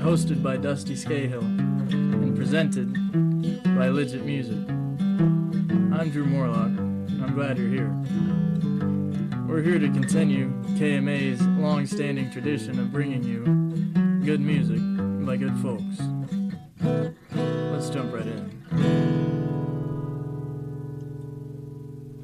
hosted by Dusty Skahill, and presented by Legit Music. I'm Drew Morlock, and I'm glad you're here. We're here to continue KMA's long-standing tradition of bringing you good music by good folks. Let's jump right in.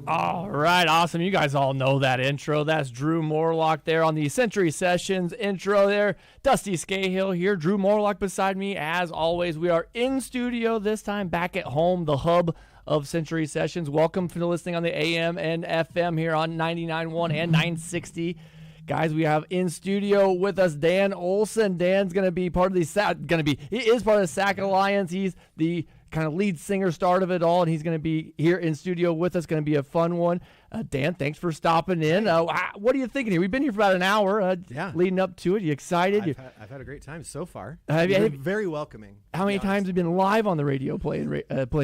All right, awesome. You guys all know that intro. That's Drew Morlock there on the Century Sessions intro there. Dusty Skahill here. Drew Morlock beside me. As always, we are in studio this time, back at home, the hub of Century Sessions. Welcome for listening on the AM and FM here on 99.1 and 960. Guys, we have in studio with us Dan Olsen. Dan's going to be part of the he is part of the SAC Alliance. He's the kind of lead singer start of it all, and he's going to be here in studio with us. Going to be a fun one. Dan, thanks for stopping in. What are you thinking here? We've been here for about an hour leading up to it. You excited? I've had a great time so far. Have you, very welcoming. How many times have you been live on the radio playing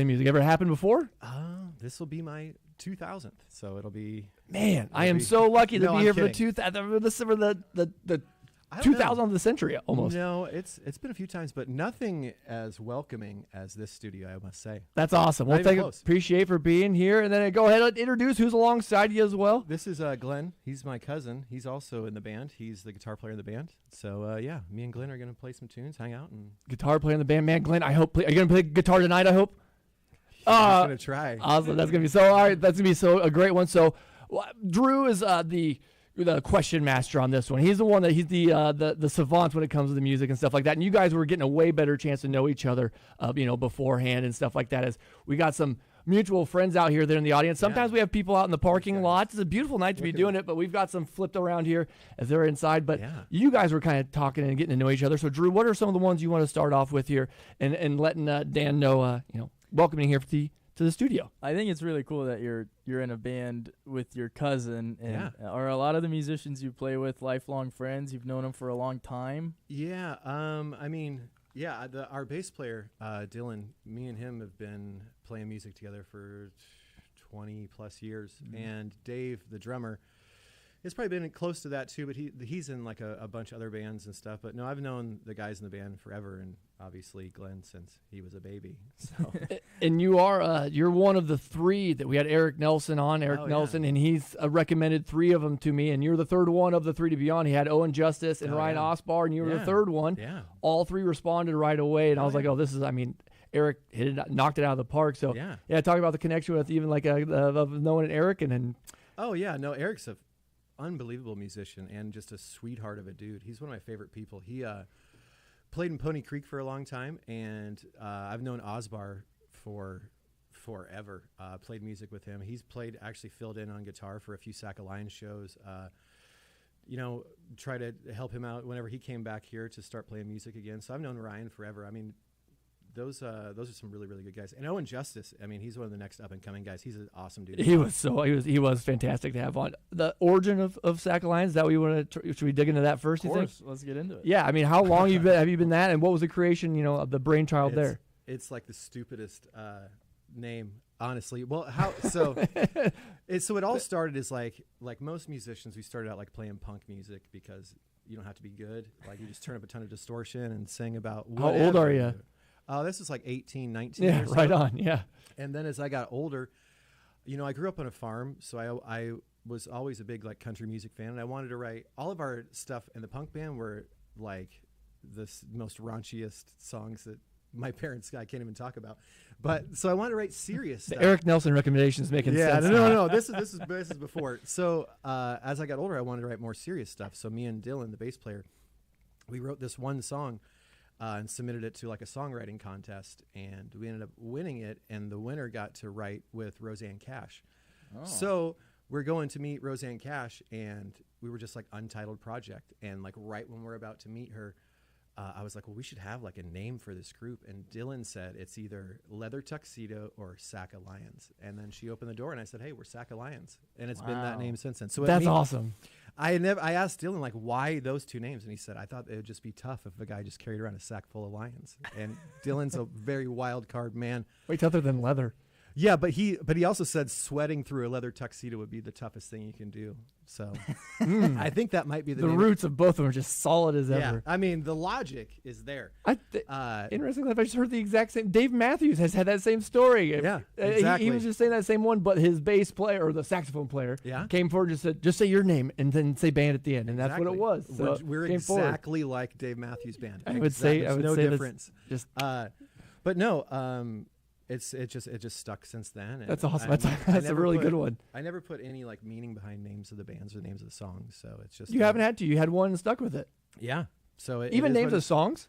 music? Ever happened before? This will be my 2000th, so it'll be... Man, I am so lucky to be here for the 2000th of the century almost. No, it's been a few times, but nothing as welcoming as this studio, I must say. That's awesome. Well, appreciate for being here. And then go ahead and introduce who's alongside you as well. This is Glenn. He's my cousin. He's also in the band. He's the guitar player in the band. So, me and Glenn are going to play some tunes, hang out. And guitar player in the band. Man, Glenn, are you going to play guitar tonight, I hope? I'm going to try. Awesome. That's going to be so, all right, that's going to be a great one. So, Drew is the question master on this one. He's the one he's the savant when it comes to the music and stuff like that. And you guys were getting a way better chance to know each other, beforehand and stuff like that. As we got some mutual friends out here there in the audience. Sometimes we have people out in the parking lot. It's a beautiful night to be doing it, but we've got some flipped around here as they're inside. But you guys were kind of talking and getting to know each other. So Drew, what are some of the ones you want to start off with here and letting Dan know, welcoming here to the studio? I think it's really cool that you're in a band with your cousin. And are a lot of the musicians you play with lifelong friends? You've known them for a long time? Yeah. Our bass player, Dylan, me and him have been playing music together for 20 plus years. Mm-hmm. And Dave, the drummer, it's probably been close to that too, but he's in like a bunch of other bands and stuff. But no, I've known the guys in the band forever, and obviously Glenn since he was a baby. So. And you're one of the three that we had Eric Nelson on. Nelson, and he's recommended three of them to me, and you're the third one of the three to be on. He had Owen Justice and Ryan Osbar, and you were the third one. Yeah. All three responded right away, and I was like, Eric knocked it out of the park. So talk about the connection with even of knowing Eric and then. Oh yeah, no, Eric's a unbelievable musician and just a sweetheart of a dude. He's one of my favorite people. He played in Pony Creek for a long time, and I've known Osbar for forever. Played music with him. He's actually filled in on guitar for a few SAC Alliance shows. Try to help him out whenever he came back here to start playing music again. So I've known Ryan forever. I mean, those are some really, really good guys. And Owen Justice, I mean, he's one of the next up and coming guys. He's an awesome dude. He was fantastic to have on. The origin of SAC Alliance, is that what you want to? Should we dig into that first? Of course, you think? Let's get into it. Yeah, I mean, how long have you been that, and what was the creation, of the brainchild there? It's like the stupidest name, honestly. Well, so it all started as like most musicians. We started out like playing punk music because you don't have to be good. Like you just turn up a ton of distortion and sing about. How old are you? This is like 18, 19 Yeah, or so. right on, yeah. And then as I got older, I grew up on a farm, so I was always a big country music fan, and I wanted to write all of our stuff in the punk band were like the most raunchiest songs that my parents I can't even talk about. But so I wanted to write serious stuff. The Eric Nelson recommendations making sense. No. This is before. So as I got older, I wanted to write more serious stuff. So me and Dylan, the bass player, we wrote this one song. And submitted it to a songwriting contest, and we ended up winning it, and the winner got to write with Roseanne Cash. Oh. So we're going to meet Roseanne Cash, and we were just untitled project, and right when we're about to meet her, I was like, well, we should have a name for this group, and Dylan said it's either Leather Tuxedo or SAC Alliance, and then she opened the door, and I said, hey, we're SAC Alliance, and it's been that name since then. So that's awesome. I asked Dylan why those two names, and he said I thought it would just be tough if a guy just carried around a sack full of lions. And Dylan's a very wild card man. Wait, other than leather. Yeah, but he also said sweating through a leather tuxedo would be the toughest thing you can do. So I think that might be the name roots of both of them are just solid as yeah, ever. I mean, the logic is there. Interesting enough, I just heard the exact same. Dave Matthews has had that same story. Yeah, exactly. He was just saying that same one, but his bass player or the saxophone player came forward and just said, just say your name and then say band at the end, and that's what it was. So we're exactly like Dave Matthews Band. I would say no difference. Just but no, it just stuck since then. That's awesome. That's a really good one. I never put any like meaning behind names of the bands or names of the songs, so it's just you haven't had to. You had one and stuck with it. Yeah. So even names of songs.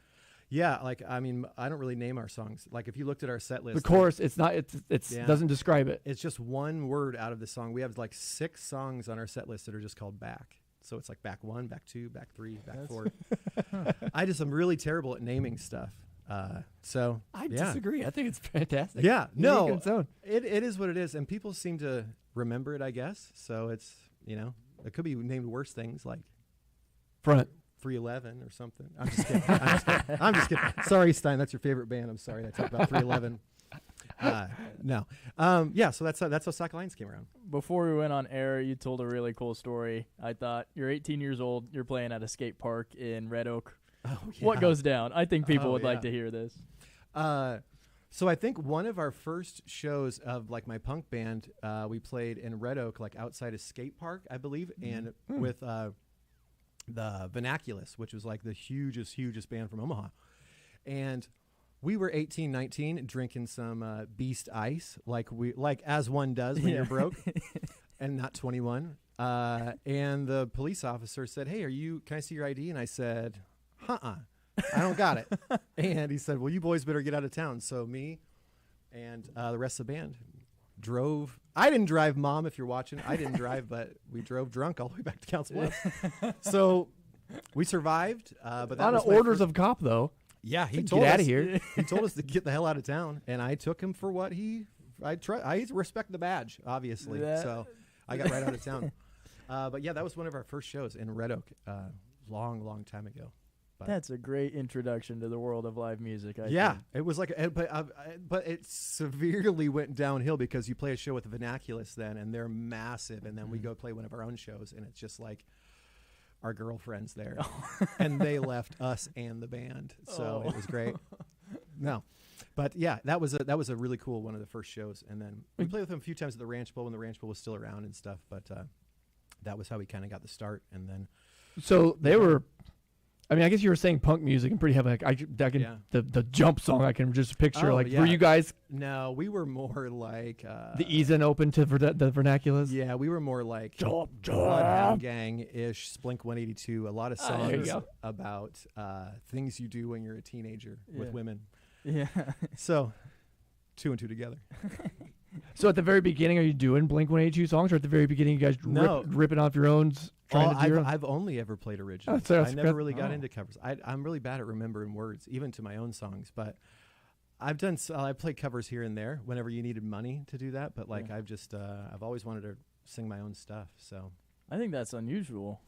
Yeah, like I mean, I don't really name our songs. Like if you looked at our set list, the chorus, it's not. It doesn't describe it. It's just one word out of the song. We have like 6 songs on our set list that are just called back. So it's like back 1, back 2, back 3, back 4. I'm really terrible at naming stuff. So I disagree. I think it's fantastic. Yeah, no, it is what it is, and people seem to remember it, I guess. So it's it could be named worse things like Front 311 or something. I'm just kidding. I'm just kidding. Sorry, Stein, that's your favorite band. I'm sorry I talked about 311. No. Yeah. So that's how Sack Lines came around. Before we went on air, you told a really cool story. I thought you're 18 years old. You're playing at a skate park in Red Oak. Oh, yeah. What goes down? I think people would like to hear this. So I think one of our first shows of like my punk band, we played in Red Oak, like outside a skate park, I believe, and with the Vernaculus, which was like the hugest band from Omaha. And we were 18, 19, drinking some Beast Ice, like as one does when you're broke and not 21. And the police officer said, "Hey, can I see your ID?" And I said, I don't got it. And he said, "Well, you boys better get out of town." So me and the rest of the band drove. I didn't drive, Mom, if you're watching. I didn't drive, but we drove drunk all the way back to Council Bluffs. So we survived. But that was orders of cop, though. Yeah, he told us, get out of here. He told us to get the hell out of town, and I took him for what I respect the badge, obviously. So I got right out of town. But yeah, that was one of our first shows in Red Oak, long time ago. That's a great introduction to the world of live music. I think. It was like, but it severely went downhill because you play a show with the Vernaculus then, and they're massive, and then we go play one of our own shows, and it's just like our girlfriends there, and they left us and the band, so it was great. No, but yeah, that was a really cool one of the first shows, and then we played with them a few times at the Ranch Bowl when the Ranch Bowl was still around and stuff, but that was how we kind of got the start, and then. So they were. I mean, I guess you were saying punk music and pretty heavy. The jump song I can just picture. Were you guys? No, we were more like the Ease and Open to the Vernaculars. Yeah, we were more like Bloodhound Gang-ish, Blink 182. A lot of songs about things you do when you're a teenager with women. Yeah. So 2 and 2 together. So at the very beginning, are you doing Blink 182 songs, or at the very beginning, you guys ripping off your own? I've only ever played originals. I never really got into covers. I'm really bad at remembering words, even to my own songs. But I played covers here and there whenever you needed money to do that. But like I've always wanted to sing my own stuff. So I think that's unusual.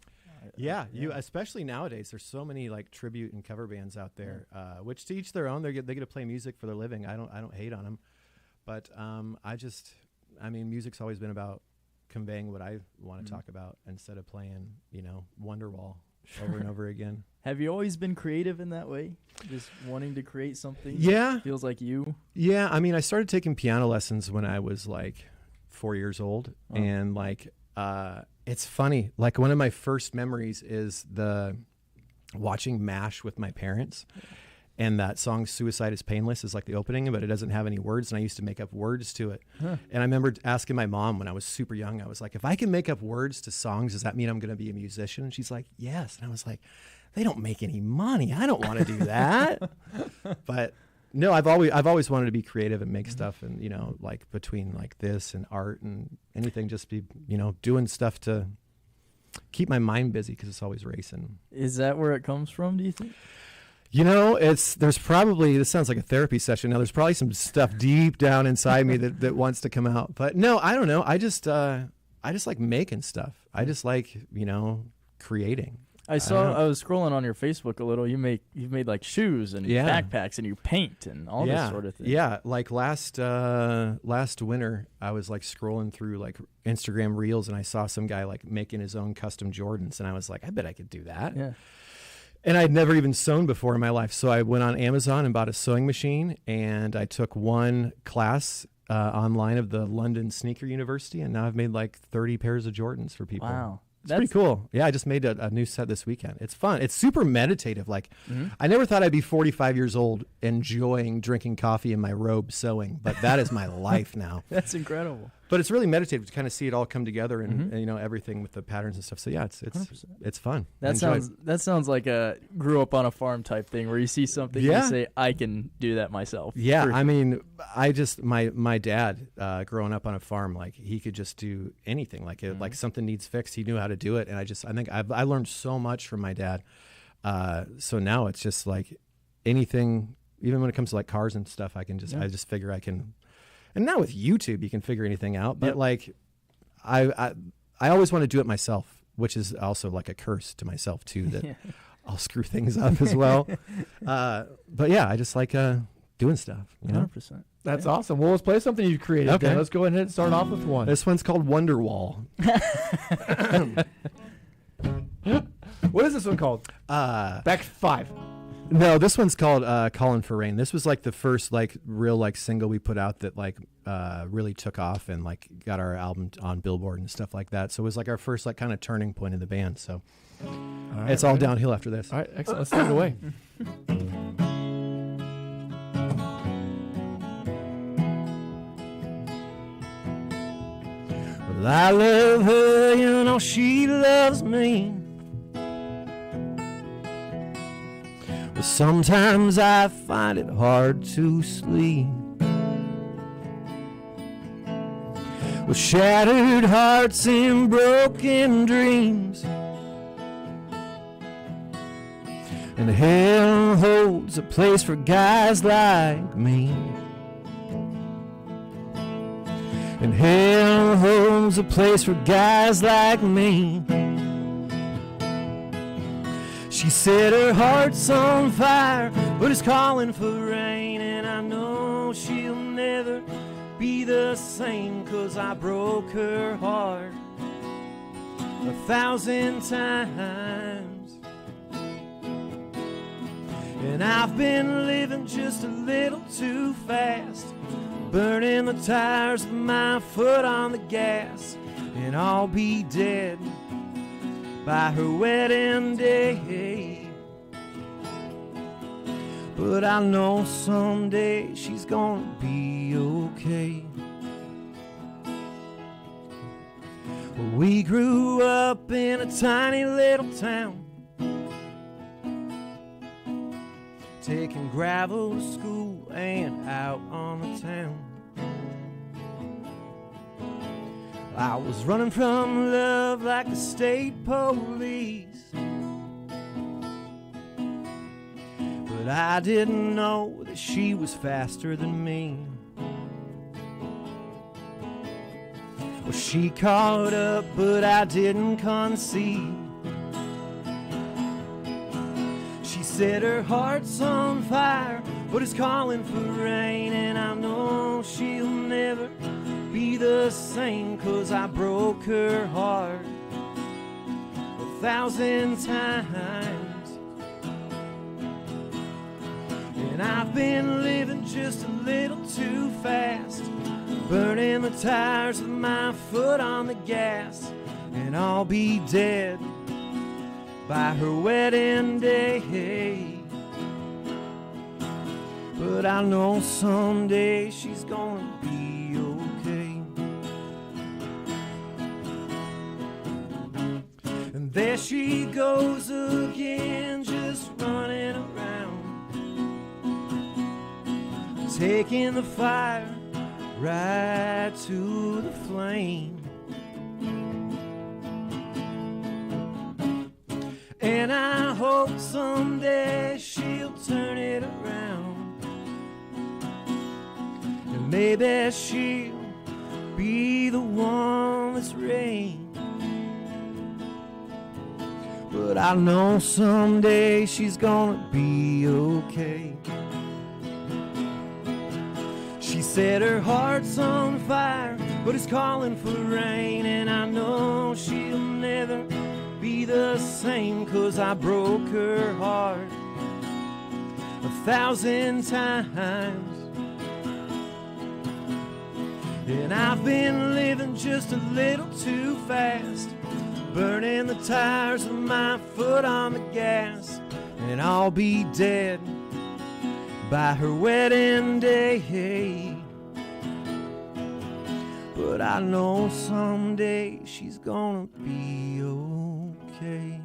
You especially nowadays. There's so many like tribute and cover bands out there, which to each their own. They get to play music for their living. I don't hate on them, but music's always been about conveying what I want to talk about instead of playing, Wonderwall over and over again. Have you always been creative in that way? Just wanting to create something that feels like you? Yeah, I started taking piano lessons when I was like 4 years old. Oh. And like it's funny, like one of my first memories is watching MASH with my parents. And that song "Suicide is Painless" is like the opening, but it doesn't have any words. And I used to make up words to it. Huh. And I remember asking my mom when I was super young, I was like, if I can make up words to songs, does that mean I'm going to be a musician? And she's like, yes. And I was like, they don't make any money. I don't want to do that. But no, I've always wanted to be creative and make stuff. And, like between like this and art and anything, just be, doing stuff to keep my mind busy because it's always racing. Is that where it comes from, do you think? There's probably, this sounds like a therapy session. Now there's probably some stuff deep down inside me that wants to come out, but no, I don't know. I just like making stuff. I just like, creating. I was scrolling on your Facebook a little. You've made like shoes and backpacks, and you paint and all this sort of thing. Yeah, like last winter, I was like scrolling through like Instagram Reels, and I saw some guy like making his own custom Jordans, and I was like, I bet I could do that. Yeah. And I'd never even sewn before in my life, so I went on Amazon and bought a sewing machine, and I took one class online of the London Sneaker University, and now I've made like 30 pairs of Jordans for people. Wow. It's pretty cool. Yeah, I just made a new set this weekend. It's fun. It's super meditative. Like, I never thought I'd be 45 years old enjoying drinking coffee in my robe sewing, but that is my life now. That's incredible. But it's really meditative to kind of see it all come together and you know, everything with the patterns and stuff. So yeah, it's fun. That sounds like a grew up on a farm type thing where you see something and you say, I can do that myself. Yeah, I mean, my dad growing up on a farm, like he could just do anything. Like like something needs fixed, he knew how to do it. And I think I learned so much from my dad. So now it's just like anything, even when it comes to like cars and stuff, I just figure I can. And now with YouTube, you can figure anything out. But like, I always want to do it myself, which is also like a curse to myself too, that I'll screw things up as well. But yeah, I just like doing stuff. You know? 100%. That's awesome. Well, let's play something you've created. Okay. Let's go ahead and start off with one. This one's called Wonderwall. What is this one called? Back 5. No, this one's called Calling for Rain. This was like the first like real like single we put out that like really took off and like got our album on Billboard and stuff like that. So it was like our first like kind of turning point in the band. So it's all downhill after this. All right, excellent. Let's take it away. Well, I love her, you know she loves me. But sometimes I find it hard to sleep. With shattered hearts and broken dreams, and hell holds a place for guys like me. And hell holds a place for guys like me. She said her heart's on fire, but it's calling for rain. And I know she'll never be the same, 'cause I broke her heart 1,000 times. And I've been living just a little too fast, burning the tires with my foot on the gas. And I'll be dead by her wedding day. But I know someday she's gonna be okay. We grew up in a tiny little town, taking gravel to school and out on the town. I was running from love like the state police, but I didn't know that she was faster than me. Well, she caught up, but I didn't concede. She said her heart's on fire, but it's calling for rain. And I know she'll never be the same, 'cause I broke her heart 1,000 times. And I've been living just a little too fast, burning the tires with my foot on the gas. And I'll be dead by her wedding day. But I know someday she's gonna be okay. And there she goes again, just running around, taking the fire right to the flame. And I hope someday she'll turn it around, and maybe she'll be the one that's rain. but I know someday she's gonna be okay. She said her heart's on fire, but it's calling for rain, and I know she'll never be the same, 'cause I broke her heart 1,000 times. And I've been living just a little too fast, burning the tires of my foot on the gas, and I'll be dead by her wedding day. But I know someday she's gonna be okay.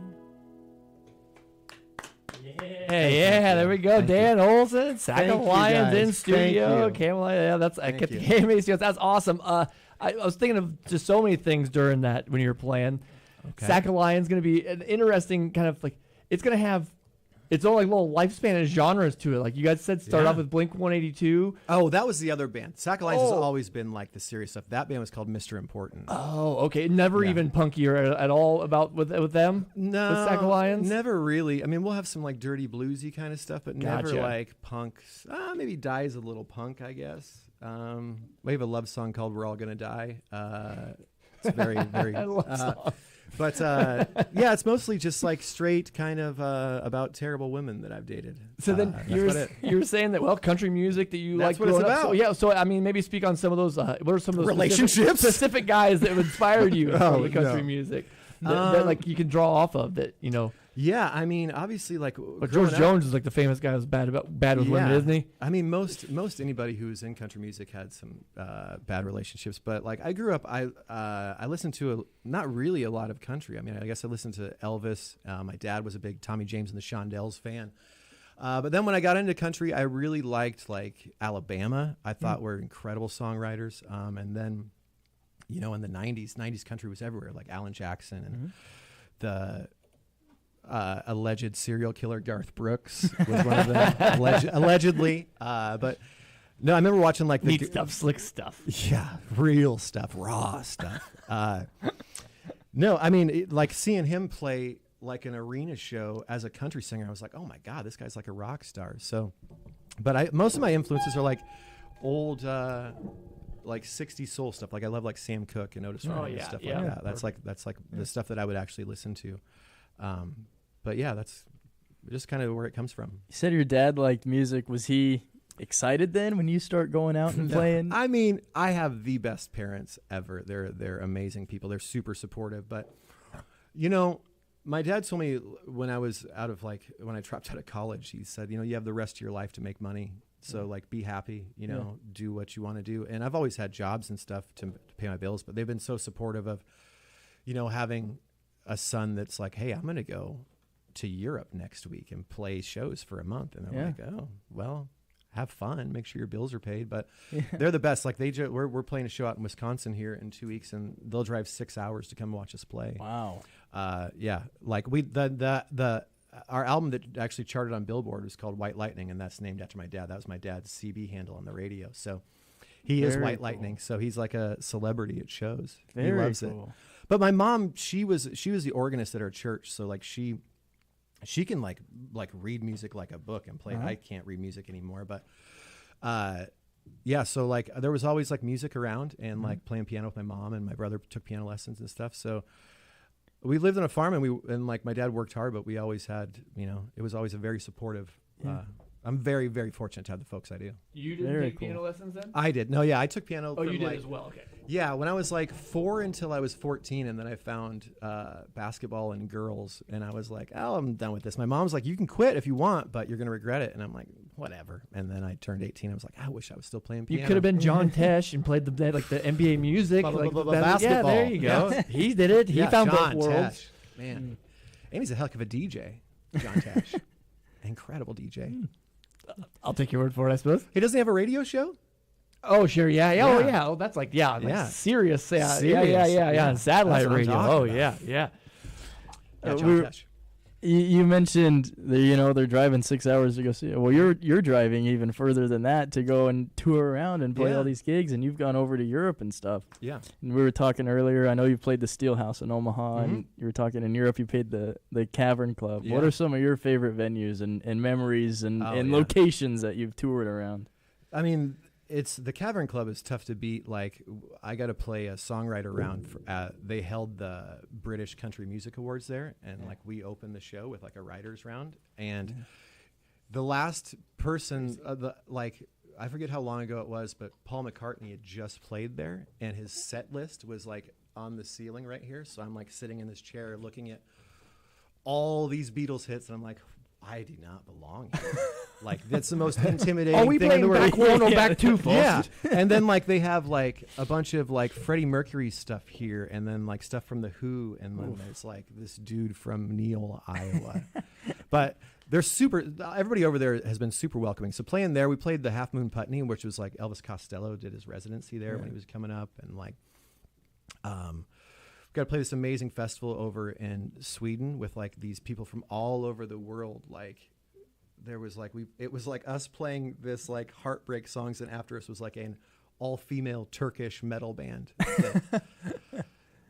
Yeah, there we go. Thank Dan Olsen, Sack Thank of you, Lions guys. in studio. Thank you. KMA, yeah, that's I get the you. KMA studios. That's awesome. I was thinking of just so many things during that when you were playing. Okay. Sack of Lions going to be an interesting kind of like it's going to have its own like little lifespan and genres to it. Like you guys said, start Yeah. off with Blink 182. Oh, that was the other band. Sack of Lions has Oh. always been like the serious stuff. That band was called Mr. Important. Oh, okay. Never Yeah. even punkier at all about with them. No, with Sack of Lions. never really. I mean, we'll have some like dirty bluesy kind of stuff, but never Gotcha. like punk. Maybe Die's a little punk, I guess. We have a love song called "We're All Gonna Die." It's very, very. But yeah, it's mostly just like straight kind of about terrible women that I've dated. So then you were saying that country music that you That's like what it's growing up. So, about. yeah, so I mean, maybe speak on some of those. What are some of those Relationships? specific guys that have inspired you from the country no. music that like you can draw off of that Yeah, I mean, obviously, like But growing George up- Jones is like the famous guy who's bad with women, isn't he? I mean, most anybody who's in country music had some bad relationships. But like, I grew up, I listened to not really a lot of country. I mean, I guess I listened to Elvis. My dad was a big Tommy James and the Shondells fan. But then when I got into country, I really liked like Alabama. I thought were incredible songwriters. And then, in the '90s country was everywhere. Like Alan Jackson and the alleged serial killer Garth Brooks was one of them, allegedly. But no, I remember watching like the Neat stuff, slick stuff. Yeah, real stuff, raw stuff. No, I mean, like seeing him play like an arena show as a country singer, I was like, oh my God, this guy's like a rock star. So, but most of my influences are like old, like 60s soul stuff. Like I love like Sam Cooke and Otis Redding and stuff like that. That's like the stuff that I would actually listen to. But yeah, that's just kind of where it comes from. You said your dad liked music. Was he excited then when you start going out and playing? I mean, I have the best parents ever. They're amazing people. They're super supportive. But my dad told me when I was when I dropped out of college, he said, you have the rest of your life to make money. So like, be happy, do what you want to do. And I've always had jobs and stuff to pay my bills, but they've been so supportive of, having a son that's like, hey, I'm going to go to Europe next week and play shows for a month. And they're like, oh, well, have fun. Make sure your bills are paid. But they're the best. Like we're playing a show out in Wisconsin here in 2 weeks, and they'll drive 6 hours to come watch us play. Wow. Yeah. Like our album that actually charted on Billboard was called White Lightning, and that's named after my dad. That was my dad's CB handle on the radio. So he is White Lightning. So he's like a celebrity at shows. He loves it. But my mom, she was the organist at our church. So like she can like read music like a book and play. I can't read music anymore, but yeah. So like there was always like music around and like playing piano with my mom, and my brother took piano lessons and stuff. So we lived on a farm, and like my dad worked hard, but we always had, it was always a very supportive. I'm very, very fortunate to have the folks I do. You didn't take piano lessons then? I did. No, yeah, I took piano. Oh, you did as well. Okay. Yeah, when I was like 4 until I was 14, and then I found basketball and girls, and I was like, oh, I'm done with this. My mom's like, you can quit if you want, but you're going to regret it. And I'm like, whatever. And then I turned 18. I was like, I wish I was still playing piano. You could have been John Tesh and played the NBA music. Basketball. Yeah, there you go. Yeah. He did it. He found John both worlds. Tesh. Man. And he's a heck of a DJ, John Tesh. Incredible DJ. I'll take your word for it, I suppose. He doesn't have a radio show? Oh, sure, yeah. Oh, Yeah. yeah. Oh, that's like, serious. Yeah, Serious. yeah. On satellite That's what I'm radio. talking Oh, about. yeah. Yeah, we John were- Tesh. You mentioned that, they're driving 6 hours to go see it. Well, you're driving even further than that to go and tour around and play all these gigs, and you've gone over to Europe and stuff. Yeah. And we were talking earlier. I know you played the Steelhouse in Omaha, Mm-hmm. and you were talking in Europe. You played the Cavern Club. Yeah. What are some of your favorite venues and memories and locations that you've toured around? I mean, the Cavern Club is tough to beat. Like, I got to play a songwriter round. They held the British Country Music Awards there, and like we opened the show with like a writers round. And the last person, I forget how long ago it was, but Paul McCartney had just played there, and his set list was like on the ceiling right here. So I'm like sitting in this chair looking at all these Beatles hits, and I'm like, I do not belong here. Like, that's the most intimidating thing in the world. Back one or back two, folks? Yeah. And then like they have like a bunch of like Freddie Mercury stuff here, and then like stuff from the Who, and then there's like this dude from Neal, Iowa. But they're everybody over there has been super welcoming. So playing there, we played the Half Moon Putney, which was like Elvis Costello did his residency there when he was coming up, and like got to play this amazing festival over in Sweden with like these people from all over the world. Like there was like it was like us playing this like heartbreak songs, and after us was like an all-female Turkish metal band.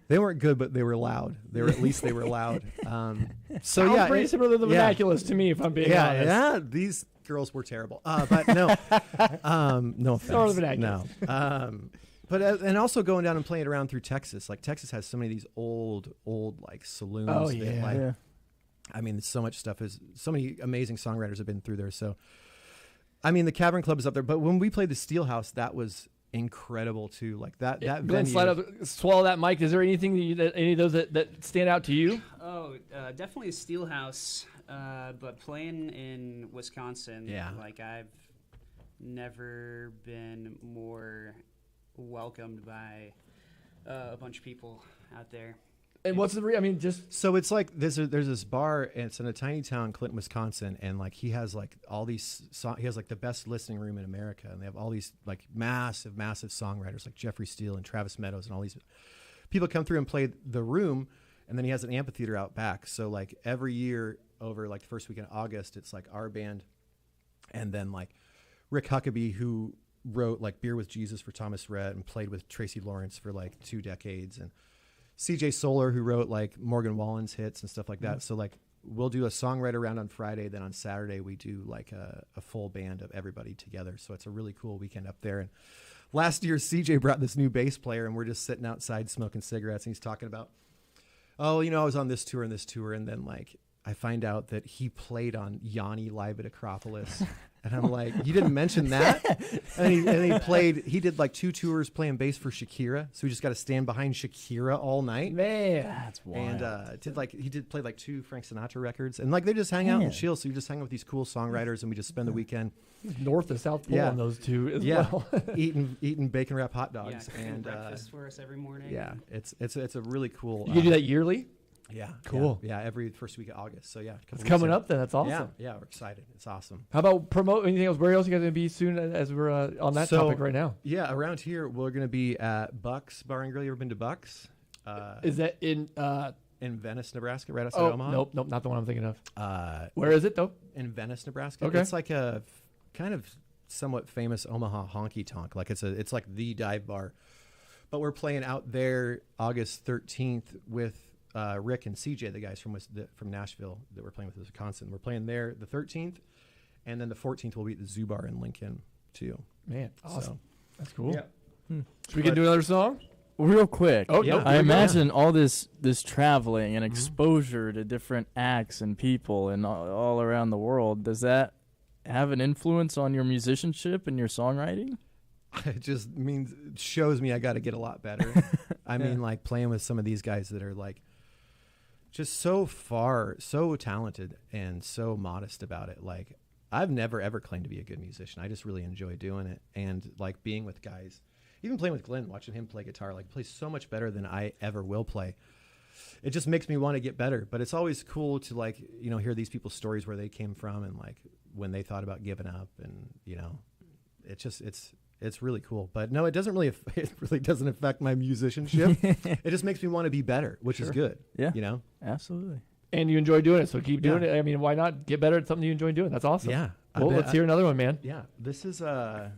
They weren't good, but they were loud. At least they were loud. Sounds pretty similar to the vernaculars to me, if I'm being honest. Yeah, these girls were terrible. But no, no offense. Or the vernacular. No. But and also going down and playing around through Texas. Like Texas has so many of these old like saloons. Oh, that, yeah. like, Yeah. I mean, so much stuff so many amazing songwriters have been through there. So, I mean, the Cavern Club is up there. But when we played the Steelhouse, that was incredible too. Like that Glenn, venue. slide up, swallow that mic. Is there anything any of those that stand out to you? Oh, definitely Steelhouse. But playing in Wisconsin, like I've never been more welcomed by a bunch of people out there. And what's the just So it's like there's this bar, and it's in a tiny town, Clinton, Wisconsin, and like he has like all these he has like the best listening room in America, and they have all these like massive songwriters like Jeffrey Steele and Travis Meadows, and all these people come through and play the room, and then he has an amphitheater out back. So like every year over like the first weekend of August, it's like our band, and then like Rick Huckabee, who wrote like Beer with Jesus for Thomas Rhett and played with Tracy Lawrence for like 2 decades, and CJ Solar, who wrote like Morgan Wallen's hits and stuff like that. Mm-hmm. So like we'll do a songwriter round on Friday, then on Saturday we do like a full band of everybody together. So it's a really cool weekend up there. And last year CJ brought this new bass player, and we're just sitting outside smoking cigarettes, and he's talking about, I was on this tour and this tour, and then like I find out that he played on Yanni live at Acropolis. And I'm like, you didn't mention that? and he did like 2 tours playing bass for Shakira. So we just got to stand behind Shakira all night. Man, that's wild. And he did play like 2 Frank Sinatra records. And like they just hang out and chill. So you just hang out with these cool songwriters, and we just spend the weekend. North to South Pole on those 2 as well. eating bacon wrap hot dogs. And breakfast for us every morning. Yeah, it's a really cool. You can do that yearly? Yeah. Cool. Yeah, every first week of August. So yeah. It's coming up then. That's awesome. Yeah, we're excited. It's awesome. How about promote anything else? Where else are you guys going to be soon as we're on that topic right now? Yeah, around here we're going to be at Buck's Bar and Grill. You ever been to Buck's? Is that in Venice, Nebraska, right outside Omaha? Nope, not the one I'm thinking of. Where is it though? In Venice, Nebraska. Okay. It's like a kind of somewhat famous Omaha honky tonk. Like it's like the dive bar. But we're playing out there August 13th with Rick and CJ, the guys from Nashville that we're playing with in Wisconsin. We're playing there the 13th, and then the 14th we'll be at the Zoo Bar in Lincoln too. Man, awesome. So, that's cool. Yeah. Should we get do another song? Real quick. Oh, yeah. I imagine all this traveling and exposure to different acts and people and all around the world. Does that have an influence on your musicianship and your songwriting? It just shows me I got to get a lot better. I mean, like playing with some of these guys that are like just so talented and so modest about it. Like I've never ever claimed to be a good musician. I just really enjoy doing it, and like being with guys, even playing with Glenn, watching him play guitar, like plays so much better than I ever will play. It just makes me want to get better. But it's always cool to like hear these people's stories where they came from and like when they thought about giving up, and it's really cool. But no, it really doesn't affect my musicianship. It just makes me want to be better, which is good. Yeah. Absolutely. And you enjoy doing it, so keep doing it. I mean, why not get better at something you enjoy doing? That's awesome. Yeah. Well, let's hear another one, man. Yeah. This is we're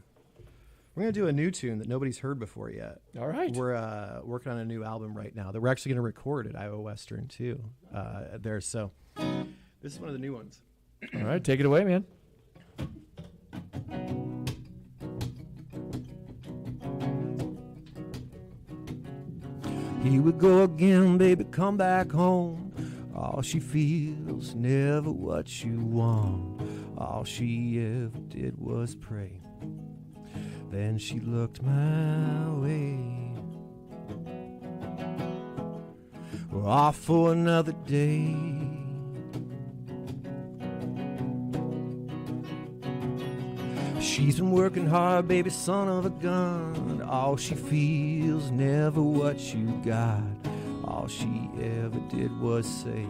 gonna do a new tune that nobody's heard before yet. All right. We're working on a new album right now that we're actually gonna record at Iowa Western too. There. So this is one of the new ones. All right, take it away, man. Here we go again, baby, come back home. All she feels, never what you want. All she ever did was pray. Then she looked my way. We're off for another day. She's been working hard, baby, son of a gun. All she feels, never what you got. All she ever did was say.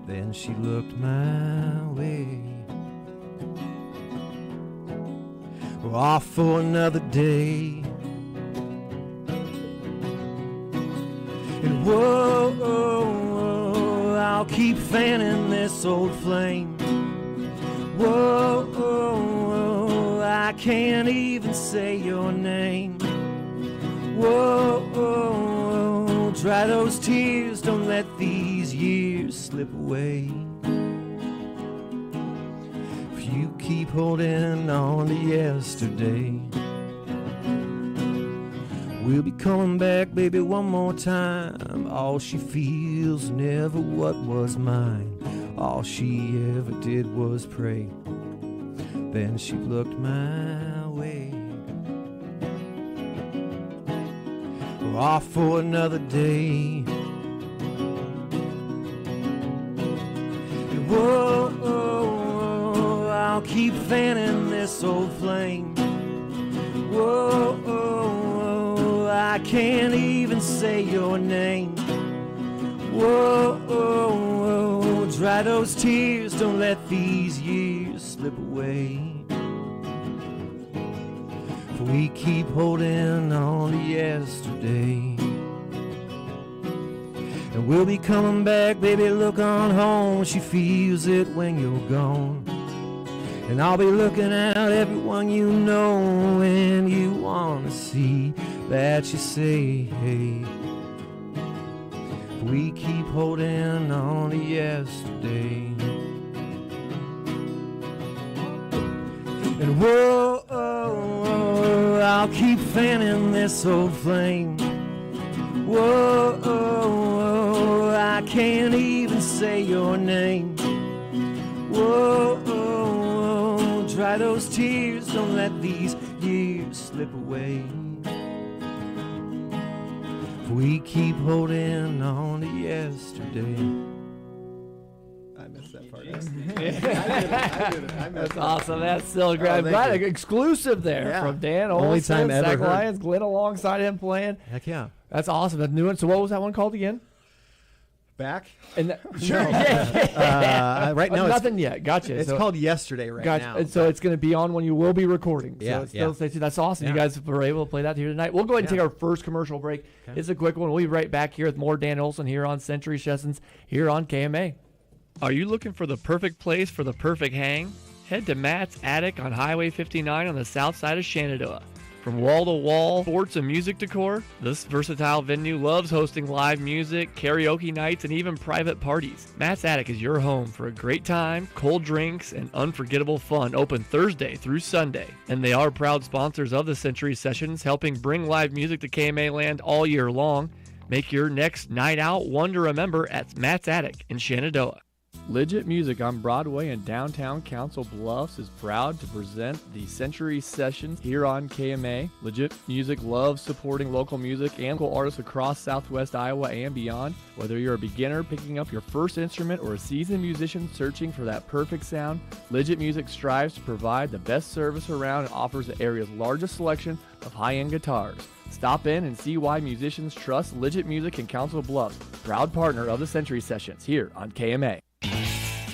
Then she looked my way. We're off for another day. And whoa, I'll keep fanning this old flame. Whoa, I can't even say your name. Whoa, dry those tears, don't let these years slip away. If you keep holding on to yesterday, we'll be coming back, baby, one more time. All she feels, never what was mine. All she ever did was pray. Then she looked my way. We're off for another day. And whoa, I'll keep fanning this old flame. Whoa, I can't even say your name. Whoa, dry those tears, don't let these years slip away. For we keep holding on to yesterday. And we'll be coming back, baby, look on home. She feels it when you're gone. And I'll be looking at everyone you know, and you wanna see that you say, hey. We keep holding on to yesterday. And whoa, I'll keep fanning this old flame. Whoa, I can't even say your name. Whoa, dry those tears, don't let these years slip away. We keep holding on to yesterday. I missed that part. That's awesome. That's still great. I'm glad exclusive there from Dan Olsen. Only time ever Zach heard. Lyons, Glenn alongside him playing. Heck yeah. That's awesome. That new one. So what was that one called again? Back? And Sure. Right now, nothing yet. Gotcha. It's so, called Yesterday right gotcha. now. And so it's going to be on when you will be recording. Yeah, So it's still stay tuned. That's awesome. Yeah. You guys were able to play that here tonight. We'll go ahead and take our first commercial break. Okay. It's a quick one. We'll be right back here with more Dan Olsen here on Century Sessions here on KMA. Are you looking for the perfect place for the perfect hang? Head to Matt's Attic on Highway 59 on the south side of Shenandoah. From wall-to-wall sports and music decor, this versatile venue loves hosting live music, karaoke nights, and even private parties. Matt's Attic is your home for a great time, cold drinks, and unforgettable fun, open Thursday through Sunday. And they are proud sponsors of the Century Sessions, helping bring live music to KMA land all year long. Make your next night out one to remember at Matt's Attic in Shenandoah. Legit Music on Broadway in downtown Council Bluffs is proud to present the Century Sessions here on KMA. Legit Music loves supporting local music and local artists across southwest Iowa and beyond. Whether you're a beginner picking up your first instrument or a seasoned musician searching for that perfect sound, Legit Music strives to provide the best service around and offers the area's largest selection of high-end guitars. Stop in and see why musicians trust Legit Music in Council Bluffs, proud partner of the Century Sessions here on KMA.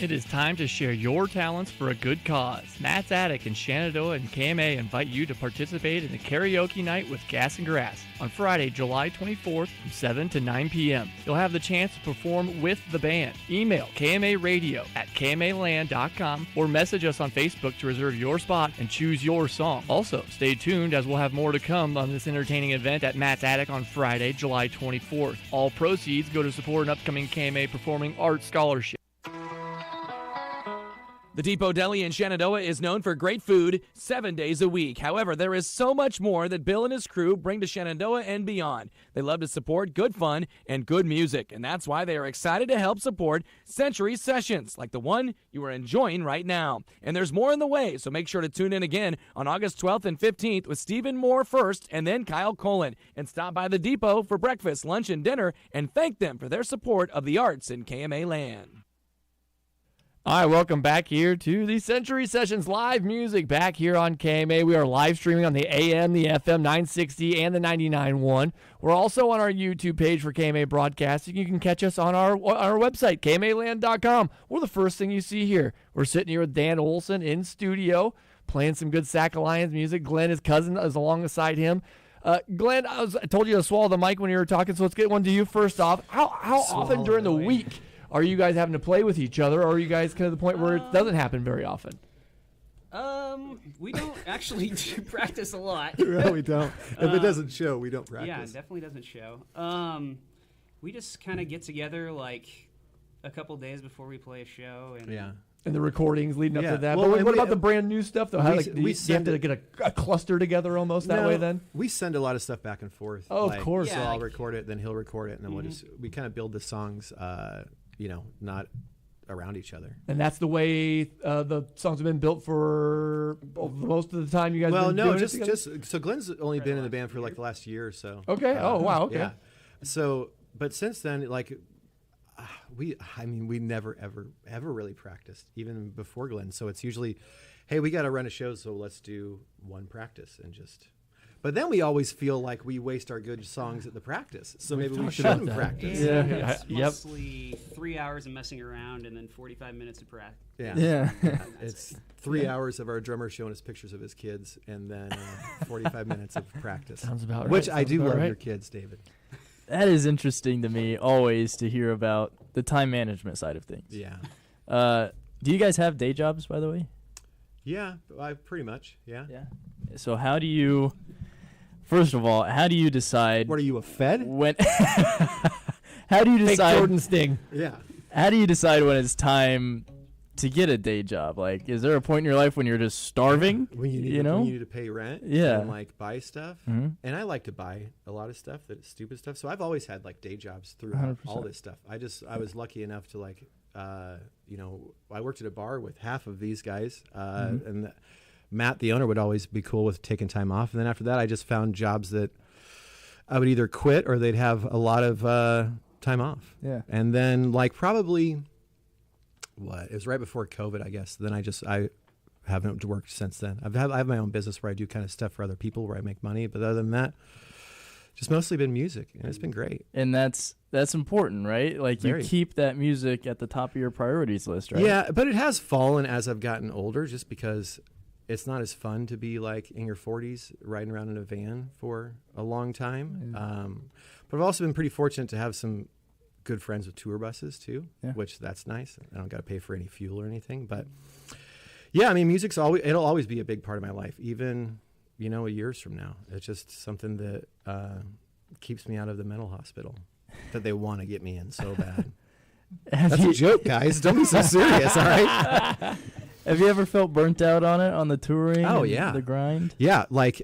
It is time to share your talents for a good cause. Matt's Attic in Shenandoah and KMA invite you to participate in the karaoke night with Gas and Grass on Friday, July 24th from 7 to 9 p.m. You'll have the chance to perform with the band. Email kmaradio@kmaland.com or message us on Facebook to reserve your spot and choose your song. Also, stay tuned as we'll have more to come on this entertaining event at Matt's Attic on Friday, July 24th. All proceeds go to support an upcoming KMA Performing Arts Scholarship. The Depot Deli in Shenandoah is known for great food 7 days a week. However, there is so much more that Bill and his crew bring to Shenandoah and beyond. They love to support good fun and good music, and that's why they are excited to help support Century Sessions, like the one you are enjoying right now. And there's more in the way, so make sure to tune in again on August 12th and 15th with Stephen Moore first and then Kyle Colin. And stop by the Depot for breakfast, lunch, and dinner, and thank them for their support of the arts in KMA land. All right, welcome back here to the Century Sessions live music back here on KMA. We are live streaming on the AM, the FM 960, and the 99.1. We're also on our YouTube page for KMA Broadcasting. You can catch us on our website, kmaland.com. We're the first thing you see here. We're sitting here with Dan Olsen in studio, playing some good Sac Alliance music. Glenn, his cousin, is alongside him. Glenn, I told you to swallow the mic when you were talking, so let's get one to you first off. How often during the week are you guys having to play with each other, or are you guys kind of the point where it doesn't happen very often? We don't actually practice a lot. No, we don't. If it doesn't show, we don't practice. Yeah, it definitely doesn't show. We just kind of get together like a couple days before we play a show. And And the recordings leading up to that. Well, but what about the brand new stuff, though? How, do you have to get a cluster together almost that way then? We send a lot of stuff back and forth. Oh, of course. So I'll record it, then he'll record it, and then we kind of build the songs, not around each other. And that's the way the songs have been built for most of the time you guys have been doing it together? So Glenn's only been in the band for like the last year or so. Okay. Wow. Okay. Yeah. So, but since then, like, we never, ever really practiced, even before Glenn. So it's usually, hey, we got to run a show, so let's do one practice and just. But then we always feel like we waste our good songs at the practice, so maybe we shouldn't practice. It's mostly 3 hours of messing around and then 45 minutes of practice. It's 3 hours of our drummer showing us pictures of his kids, and then 45 minutes of practice. Sounds about right. Which I do love your kids, David. That is interesting to me always to hear about the time management side of things. Yeah. Do you guys have day jobs, by the way? Yeah, pretty much. Yeah. So how do you? First of all, how do you decide? What are you, a Fed? When? How do you decide? Fake Jordan Sting. Yeah. How do you decide when it's time to get a day job? Like, is there a point in your life when you're just starving? When you need to pay rent. Yeah. And like buy stuff. Mm-hmm. And I like to buy a lot of stuff that is stupid stuff. So I've always had like day jobs throughout 100%. all this stuff. I was lucky enough to like, I worked at a bar with half of these guys, and Matt, the owner, would always be cool with taking time off. And then after that, I just found jobs that I would either quit or they'd have a lot of time off. Yeah. And then like probably, it was right before COVID, I guess. Then I haven't worked since then. I have my own business where I do kind of stuff for other people where I make money. But other than that, just mostly been music, and it's been great. And that's important, right? Like Very. You keep that music at the top of your priorities list, right? Yeah, but it has fallen as I've gotten older, just because it's not as fun to be like in your 40s riding around in a van for a long time. But I've also been pretty fortunate to have some good friends with tour buses too, which that's nice. I don't got to pay for any fuel or anything. But yeah, I mean, it'll always be a big part of my life, even years from now. It's just something that keeps me out of the mental hospital that they want to get me in so bad. That's a joke, guys. Don't be so serious, all right? Have you ever felt burnt out on the touring? Oh, and yeah. the grind? Yeah, like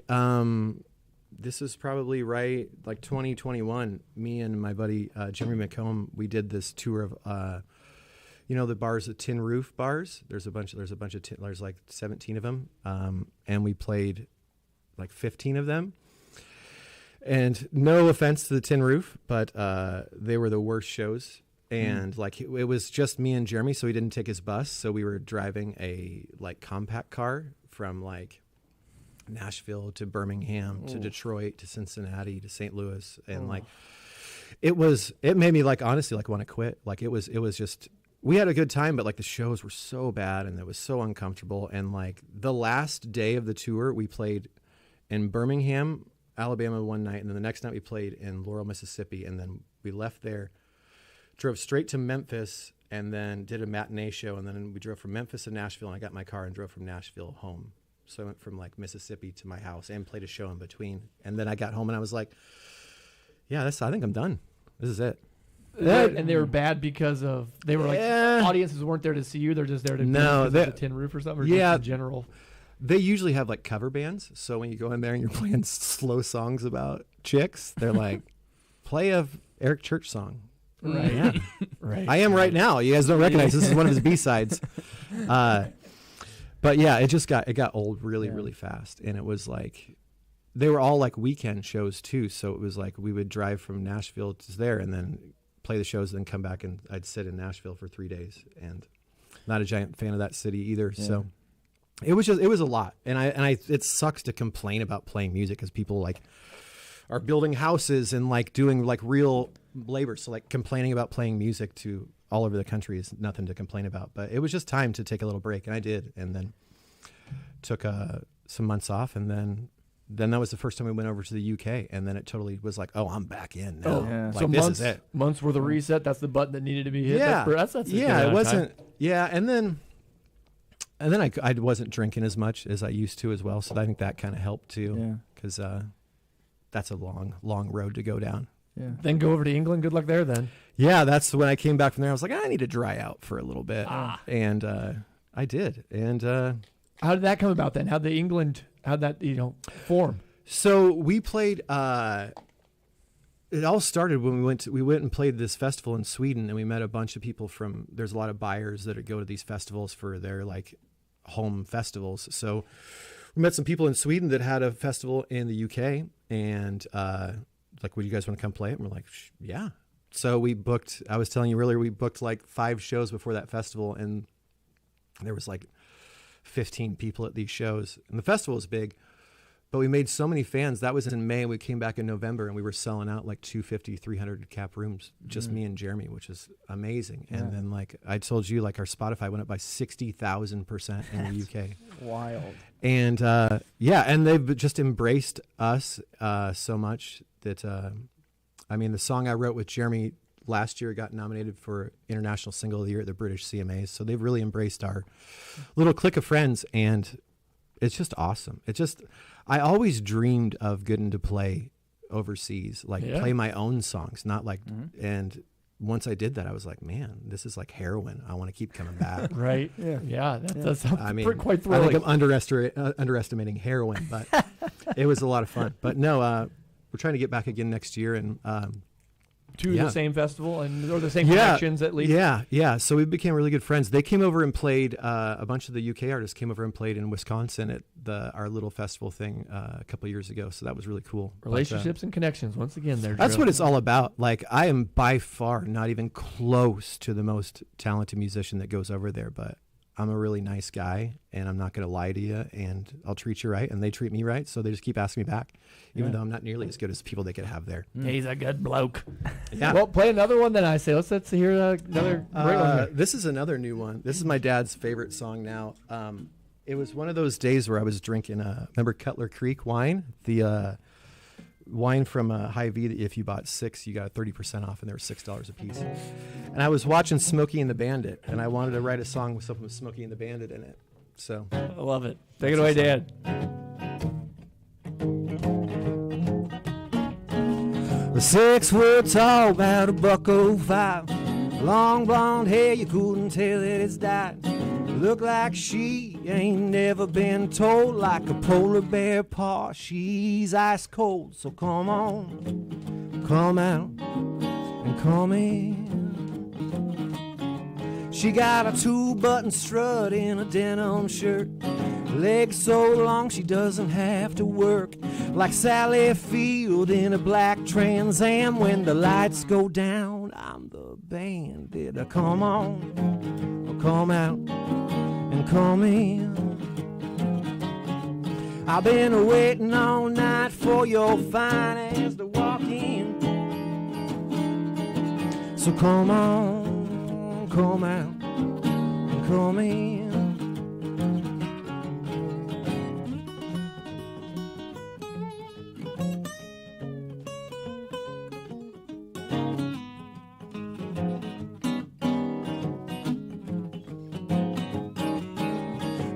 this is probably like 2021. Me and my buddy Jimmy McComb, we did this tour of the bars, the Tin Roof bars. There's a bunch of there's like 17 of them, and we played like 15 of them. And no offense to the Tin Roof, but they were the worst shows. And like it was just me and Jeremy, so he didn't take his bus. So we were driving a like compact car from like Nashville to Birmingham to Detroit to Cincinnati to St. Louis, and like it made me like honestly like want to quit. Like it was just we had a good time, but like the shows were so bad and it was so uncomfortable. And like the last day of the tour, we played in Birmingham, Alabama one night, and then the next night we played in Laurel, Mississippi, and then we left there, drove straight to Memphis, and then did a matinee show, and then we drove from Memphis to Nashville, and I got in my car and drove from Nashville home. So I went from like Mississippi to my house and played a show in between. And then I got home and I was like, yeah, I think I'm done. This is it. And they were bad because of they were like audiences weren't there to see you. They're just there to the Tin Roof or something. Or just in general. They usually have like cover bands. So when you go in there and you're playing slow songs about chicks, they're like, play a Eric Church song. Right. Yeah. Right. I am right now. You guys don't recognize this is one of his B-sides. But yeah, it got old really fast, and it was like they were all like weekend shows too. So it was like we would drive from Nashville to there, and then play the shows, and then come back, and I'd sit in Nashville for 3 days. And not a giant fan of that city either. Yeah. So it was a lot, and it sucks to complain about playing music because people like are building houses and like doing like real labor. So like complaining about playing music to all over the country is nothing to complain about, but it was just time to take a little break, and I did, and then took some months off, and then that was the first time we went over to the UK, and then it totally was like, oh, I'm back in now. Like, so this is it. Months were the reset. That's the button that needed to be hit. Yeah, that's it wasn't. Yeah, and then I wasn't drinking as much as I used to as well, so I think that kind of helped too, because that's a long road to go down. Yeah. Then go over to England. Good luck there then. Yeah, that's when I came back from there. I was like, I need to dry out for a little bit. And I did. And how did that come about then? How'd that form? So we played it all started when we went and played this festival in Sweden, and we met a bunch of people there's a lot of buyers that go to these festivals for their like home festivals. So we met some people in Sweden that had a festival in the UK, and like, would you guys want to come play it? And we're like, yeah. So we booked, I was telling you earlier, we booked like 5 shows before that festival, and there was like 15 people at these shows. And the festival was big, but we made so many fans. That was in May. We came back in November, and we were selling out like 250, 300 cap rooms, just me and Jeremy, which is amazing. Yeah. And then like I told you, like our Spotify went up by 60,000% in the UK. Wild. And and they've just embraced us so much that, I mean, the song I wrote with Jeremy last year got nominated for International Single of the Year at the British CMAs. So they've really embraced our little clique of friends, and it's just awesome. I always dreamed of getting to play overseas, like play my own songs, not like, and once I did that, I was like, man, this is like heroin. I want to keep coming back. Right. Yeah. That sounds quite thrilling. I think I'm underestimating heroin, but it was a lot of fun. But no, we're trying to get back again next year, and to the same festival or the same connections at least. Yeah. So we became really good friends. They came over and played. A bunch of the UK artists came over and played in Wisconsin at our little festival thing a couple of years ago. So that was really cool. Relationships and connections. Once again, that's what it's all about. Like, I am by far not even close to the most talented musician that goes over there, but I'm a really nice guy, and I'm not going to lie to you, and I'll treat you right, and they treat me right, so they just keep asking me back, even though I'm not nearly as good as people they could have there. He's a good bloke. Yeah. Well, play another one then, I say. Let's hear another great one here. This is another new one. This is my dad's favorite song now. It was one of those days where I was drinking, remember Cutler Creek wine? The wine from Hy-Vee that if you bought 6, you got 30% off, and they were $6 a piece. And I was watching Smokey and the Bandit, and I wanted to write a song with something with Smokey and the Bandit in it. So I love it. Take it away, Dad. The 6 foot tall, about $1.05. Long blonde hair, you couldn't tell that it's dyed. Look like she ain't never been told, like a polar bear paw. She's ice cold, so come on, come out and come in. She got a 2-button strut in a denim shirt, legs so long she doesn't have to work, like Sally Field in a black Trans Am. When the lights go down, I'm the bandit. Come on, come out and come in. I've been waiting all night for your fine ass to walk in. So come on, come out and come in.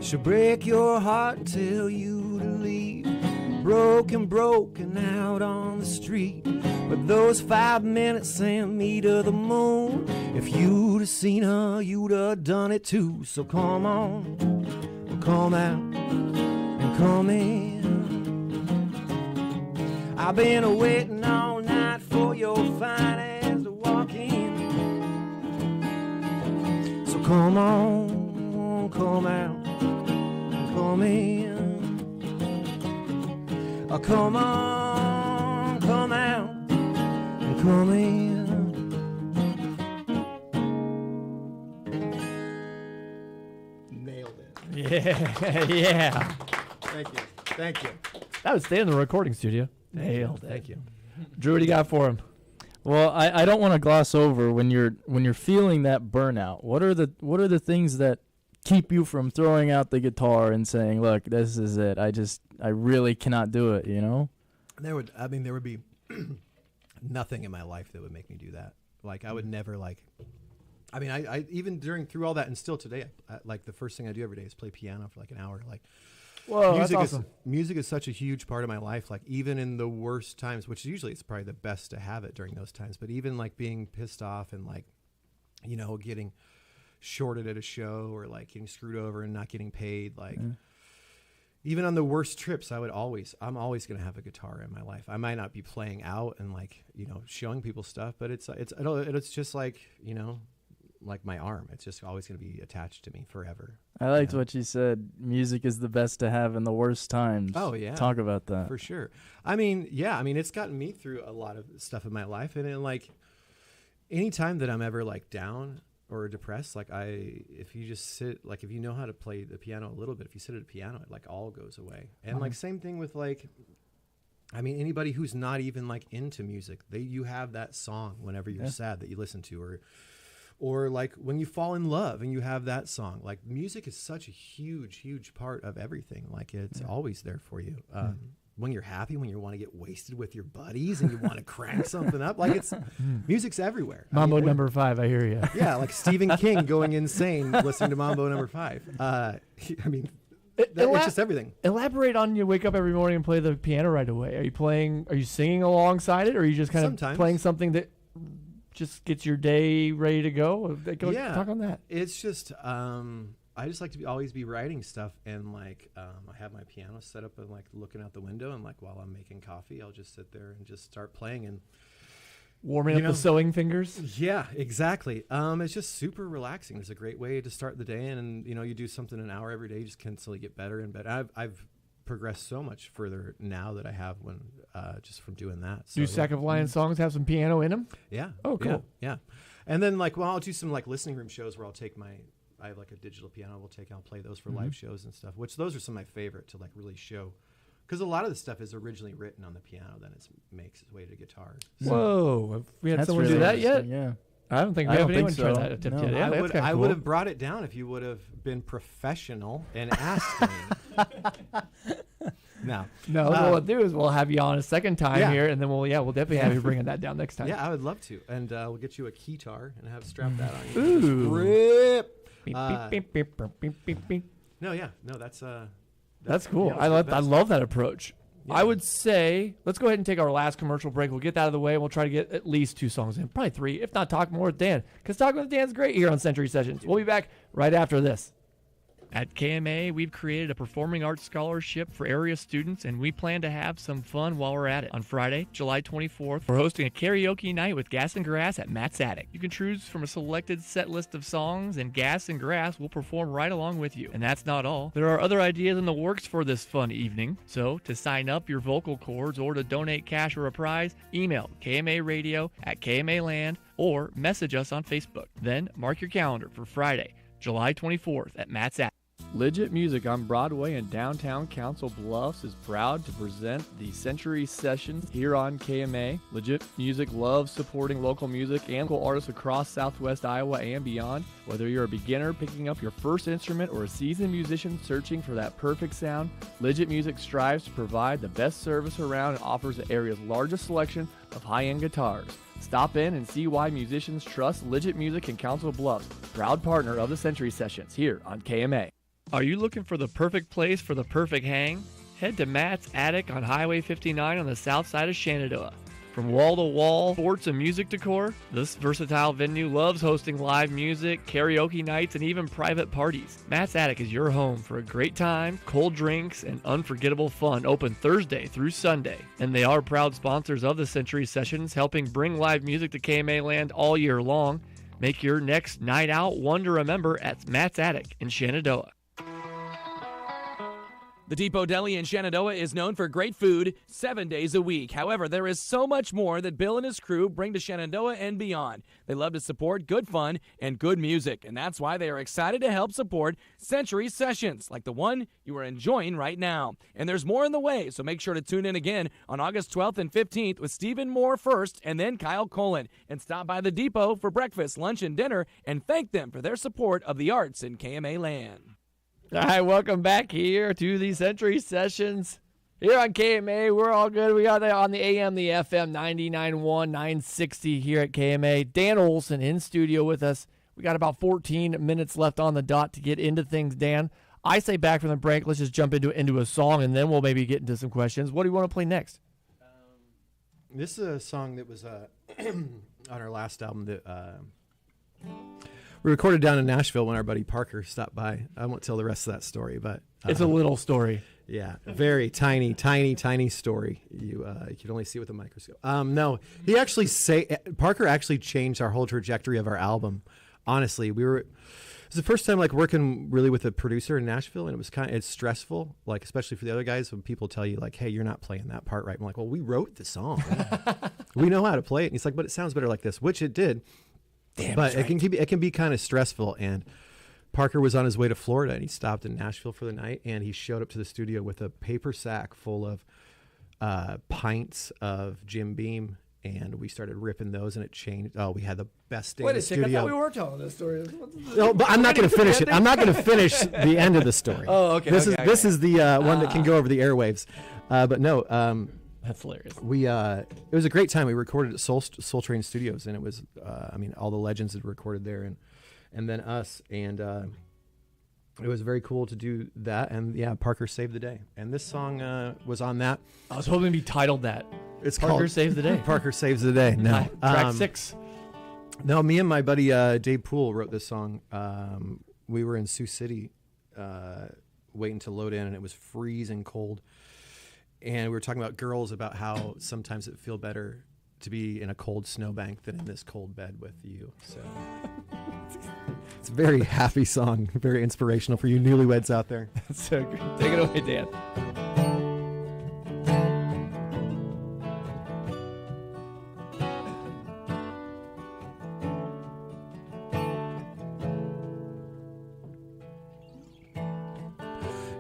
She'll break your heart and tell you to leave. Broken out on the street. But those 5 minutes sent me to the moon. If you'd have seen her, you'd have done it too. So come on, come out and come in. I've been waiting all night for your fine ass to walk in. So come on, come out. Come in. Oh, come on, come out, and come in. Nailed it. Yeah, yeah. Thank you. Thank you. That would stay in the recording studio. Nailed it. Thank you. Drew, what do you got for him? Well, I don't want to gloss over when you're feeling that burnout. What are the things that keep you from throwing out the guitar and saying, look, this is it. I really cannot do it, you know? There would be nothing in my life that would make me do that. Like, I would never, like, I even through all that, and still today, like, the first thing I do every day is play piano for like an hour. Like, whoa, that's awesome. Music is such a huge part of my life. Like, even in the worst times, which usually it's probably the best to have it during those times, but even like being pissed off and like, you know, getting shorted at a show or like getting screwed over and not getting paid, like even on the worst trips, I'm always going to have a guitar in my life. I might not be playing out and like, you know, showing people stuff, but it's just like, you know, like my arm. It's just always going to be attached to me forever. I liked what you said. Music is the best to have in the worst times. Oh yeah. Talk about that. For sure. I mean, yeah, it's gotten me through a lot of stuff in my life, and then like anytime that I'm ever like down or depressed, like if you just sit, like if you know how to play the piano a little bit, if you sit at a piano, it like all goes away. And like same thing with like, anybody who's not even like into music, you have that song whenever you're sad that you listen to, or like when you fall in love and you have that song. Like music is such a huge part of everything. Like it's always there for you. When you're happy, when you want to get wasted with your buddies and you want to crank something up, like music's everywhere. Mambo number 5, I hear you. Yeah, like Stephen King going insane listening to Mambo number 5. It's just everything. Elaborate on you wake up every morning and play the piano right away. Are you singing alongside it, or are you just kind of playing something that just gets your day ready to go? Talk on that. It's just I just like to always be writing stuff, and like I have my piano set up and like looking out the window, and like while I'm making coffee, I'll just sit there and just start playing and warming up the sewing fingers. Yeah, exactly. It's just super relaxing. It's a great way to start the day, and you know, you do something an hour every day, you just constantly get better and better. I've progressed so much further now that I have when just from doing that. So, do Sack of Lion songs have some piano in them? Yeah. Oh, cool. Yeah. And then like, I'll do some like listening room shows where I'll take I have like a digital piano I'll play those for live shows and stuff, which those are some of my favorite to like really show. Because a lot of the stuff is originally written on the piano, then it makes its way to guitar. So. Whoa. Have we had someone do that yet? Yeah. I don't think we have anyone tried that attempt yet. Yeah, I would have brought it down if you would have been professional and asked me. No, what we'll do is we'll have you on a second time here, and then we'll definitely have you bringing that down next time. Yeah, I would love to, and we'll get you a keytar and have strap that on you. Ooh. Rip. That's cool. Yeah, I love that approach. Yeah. I would say let's go ahead and take our last commercial break. We'll get that out of the way, and we'll try to get at least 2 songs in, probably 3, if not talk more with Dan, because talking with Dan's great here on Century Sessions. We'll be back right after this. At KMA, we've created a performing arts scholarship for area students, and we plan to have some fun while we're at it. On Friday, July 24th, we're hosting a karaoke night with Gas and Grass at Matt's Attic. You can choose from a selected set list of songs, and Gas and Grass will perform right along with you. And that's not all. There are other ideas in the works for this fun evening. So, to sign up your vocal cords or to donate cash or a prize, email KMARadio@KMAland or message us on Facebook. Then, mark your calendar for Friday, July 24th at Matt's Attic. Legit Music on Broadway in downtown Council Bluffs is proud to present the Century Sessions here on KMA. Legit Music loves supporting local music and local artists across southwest Iowa and beyond. Whether you're a beginner picking up your first instrument or a seasoned musician searching for that perfect sound, Legit Music strives to provide the best service around and offers the area's largest selection of high-end guitars. Stop in and see why musicians trust Legit Music in Council Bluffs, proud partner of the Century Sessions here on KMA. Are you looking for the perfect place for the perfect hang? Head to Matt's Attic on Highway 59 on the south side of Shenandoah. From wall-to-wall sports and music decor, this versatile venue loves hosting live music, karaoke nights, and even private parties. Matt's Attic is your home for a great time, cold drinks, and unforgettable fun, open Thursday through Sunday. And they are proud sponsors of the Century Sessions, helping bring live music to KMA land all year long. Make your next night out one to remember at Matt's Attic in Shenandoah. The Depot Deli in Shenandoah is known for great food 7 days a week. However, there is so much more that Bill and his crew bring to Shenandoah and beyond. They love to support good fun and good music, and that's why they are excited to help support Century Sessions, like the one you are enjoying right now. And there's more in the way, so make sure to tune in again on August 12th and 15th with Stephen Moore first and then Kyle Colin. And stop by the Depot for breakfast, lunch, and dinner, and thank them for their support of the arts in KMA land. All right, welcome back here to the Century Sessions here on KMA. We're all good. We got that on the AM, the FM, 99.1, 960 here at KMA. Dan Olsen in studio with us. We got about 14 minutes left on the dot to get into things, Dan. I say back from the break, let's just jump into a song, and then we'll maybe get into some questions. What do you want to play next? This is a song that was on our last album that we recorded down in Nashville when our buddy Parker stopped by. I won't tell the rest of that story, but it's a little story. Yeah, very tiny story. You could only see with a microscope. No, he actually Parker actually changed our whole trajectory of our album. Honestly, it was the first time like working really with a producer in Nashville, and it's stressful, like especially for the other guys when people tell you like, "Hey, you're not playing that part right." I'm like, "Well, we wrote the song, we know how to play it." And he's like, "But it sounds better like this," which it did. Damn, but it can be kind of stressful. And Parker was on his way to Florida, and he stopped in Nashville for the night, and he showed up to the studio with a paper sack full of pints of Jim Beam, and we started ripping those, and it changed. Oh, we had the best day in the studio. I thought we were telling this story. No, but I'm not going to finish it. I'm not going to finish the end of the story. Oh, okay. This is the one that can go over the airwaves. But no. That's hilarious. It was a great time. We recorded at Soul Train Studios, and it was, all the legends had recorded there, and then us, and it was very cool to do that. And yeah, Parker saved the day, and this song was on that. I was hoping to be titled that. It's Parker called Saves the Day. Parker Saves the Day. No, track 6. No, me and my buddy Dave Poole wrote this song. We were in Sioux City, waiting to load in, and it was freezing cold. And we were talking about girls, about how sometimes it feel better to be in a cold snowbank than in this cold bed with you. So it's a very happy song, very inspirational for you newlyweds out there. That's so good. Take it away, Dan.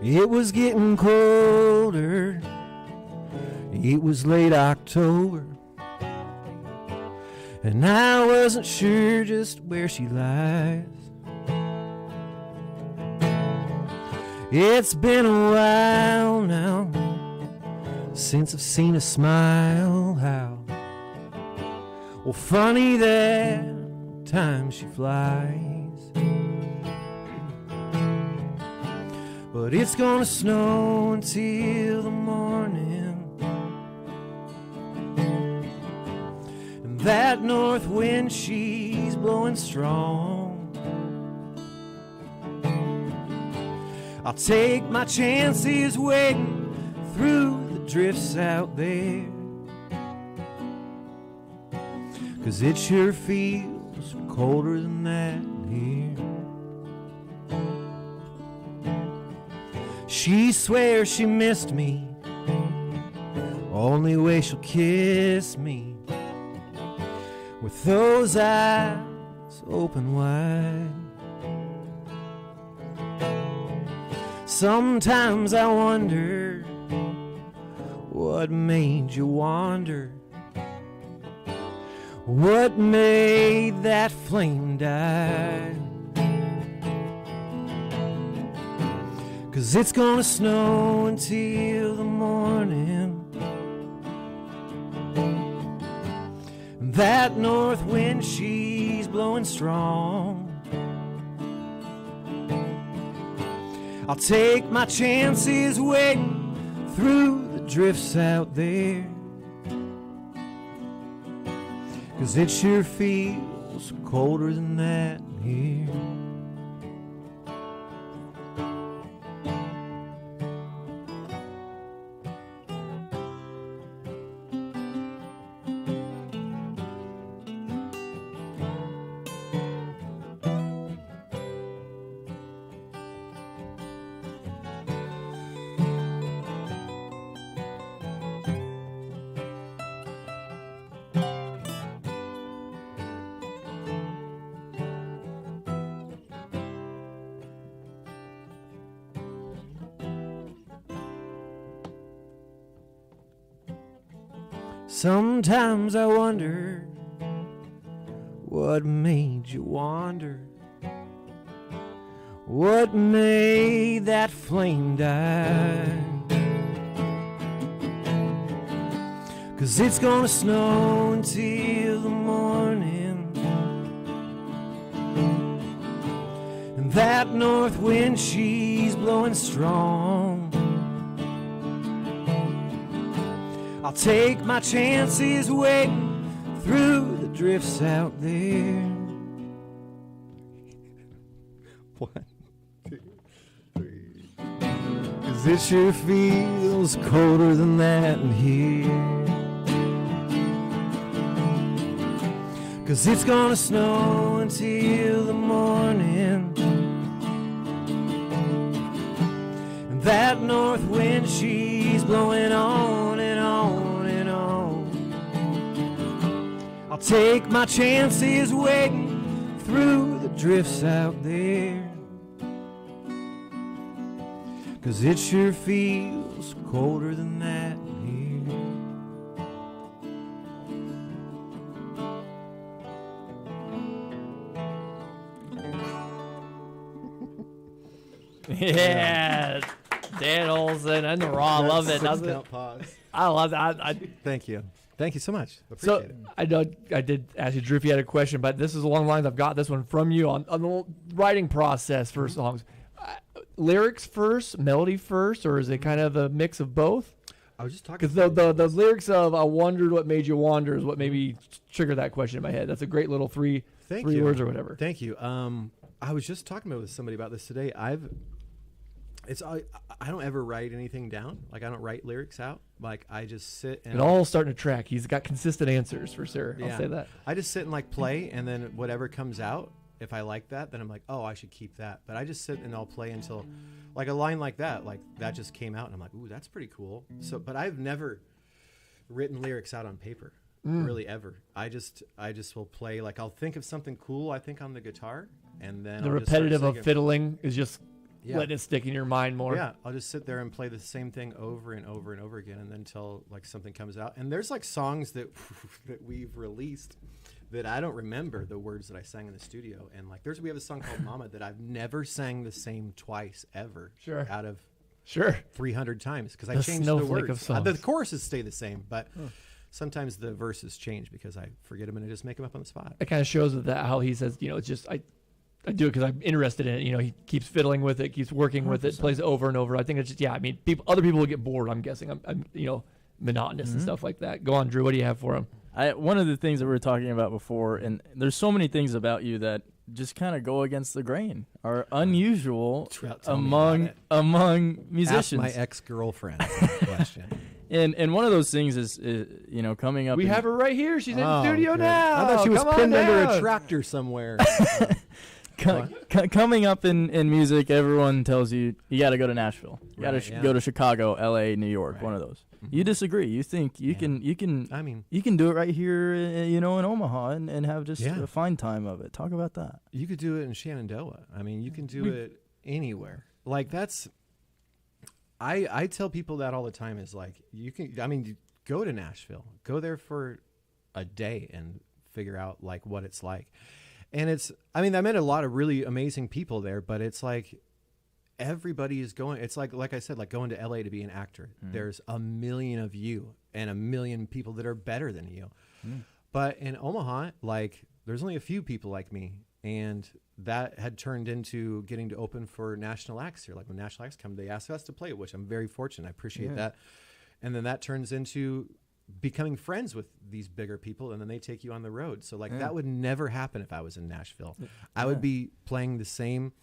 It was getting colder. It was late October, and I wasn't sure just where she lies. It's been a while now since I've seen a smile. How well funny that time she flies. But it's gonna snow until the morning, and that north wind, she's blowing strong. I'll take my chances wading through the drifts out there, 'cause it sure feels colder than that here. She swears she missed me, only way she'll kiss me, with those eyes open wide. Sometimes I wonder what made you wander, what made that flame die. 'Cause it's gonna snow until the morning. That north wind, she's blowing strong. I'll take my chances wading through the drifts out there, 'cause it sure feels colder than that here. Sometimes I wonder what made you wander, what made that flame die. 'Cause it's gonna snow until the morning, and that north wind, she's blowing strong. I'll take my chances wading through the drifts out there. 1, 2, 3. 'Cause it sure feels colder than that in here. 'Cause it's gonna snow until the morning, and that north wind, she's blowing on and on and on. I'll take my chances wading through the drifts out there, 'cause it sure feels colder than that here. Yeah, Dan Olsen and the Raw. I love it. Pause. I love that. Thank you so much. So Appreciate it. I know I did ask you, Drew, if you had a question, but this is along the lines. I've got this one from you on the writing process for songs. Lyrics first, melody first, or is it kind of a mix of both? I was just talking Because the lyrics of "I wondered what made you wander" is what maybe triggered that question in my head. That's a great little three words or whatever. Thank you. I was just talking with somebody about this today. I don't ever write anything down. Like, I don't write lyrics out. Like, I just sit and It all starting to track. He's got consistent answers for sure. Yeah. I'll say that. I just sit and like play, and then whatever comes out, if I like that, then I'm like, oh, I should keep that. But I just sit and I'll play until, like, a line like that just came out, and I'm like, ooh, that's pretty cool. So, but I've never written lyrics out on paper, really ever. I just will play. Like, I'll think of something cool I think on the guitar, and then The I'll just start repetitive of singing. fiddling is just letting it stick in your mind more. Yeah, I'll just sit there and play the same thing over and over and over again, and then until like something comes out. And there's like songs that that we've released that I don't remember the words that I sang in the studio. And like we have a song called Mama that I've never sang the same twice ever. Sure. Out of Sure. 300 times, because I The changed the snowflake words. of songs. The choruses stay the same, but sometimes the verses change because I forget them and I just make them up on the spot. It kind of shows that how he says, it's just I do it because I'm interested in it. He keeps fiddling with it, keeps working with it, plays it over and over. I think it's just other people will get bored. I'm guessing. I'm monotonous and stuff like that. Go on, Drew. What do you have for him? One of the things that we were talking about before, and there's so many things about you that just kind of go against the grain, are unusual Tell me about it. among musicians. Ask my ex-girlfriend that question. And one of those things is coming up. We have her right here. She's in the studio okay. now. I thought she was Come on pinned under down. a tractor somewhere. Coming up in music, everyone tells you got to go to Nashville, you got to Right, go to Chicago, L.A., New York, Right. one of those. Mhm. You disagree. You think you can. I mean, you can do it right here, in Omaha, and have just Yeah. a fine time of it. Talk about that. you could do it in Shenandoah. I mean, you can do it anywhere. Like, that's I tell people that all the time is like, go to Nashville, go there for a day and figure out like what it's like. And I met a lot of really amazing people there, but it's like everybody is going, it's like I said, like going to LA to be an actor. There's a million of you and a million people that are better than you. But in Omaha, like there's only a few people like me. And that had turned into getting to open for national acts here. Like when national acts come, they ask us to play, which I'm very fortunate. I appreciate that. And then that turns into becoming friends with these bigger people, and then they take you on the road. So like that would never happen if I was in Nashville. I would be playing the same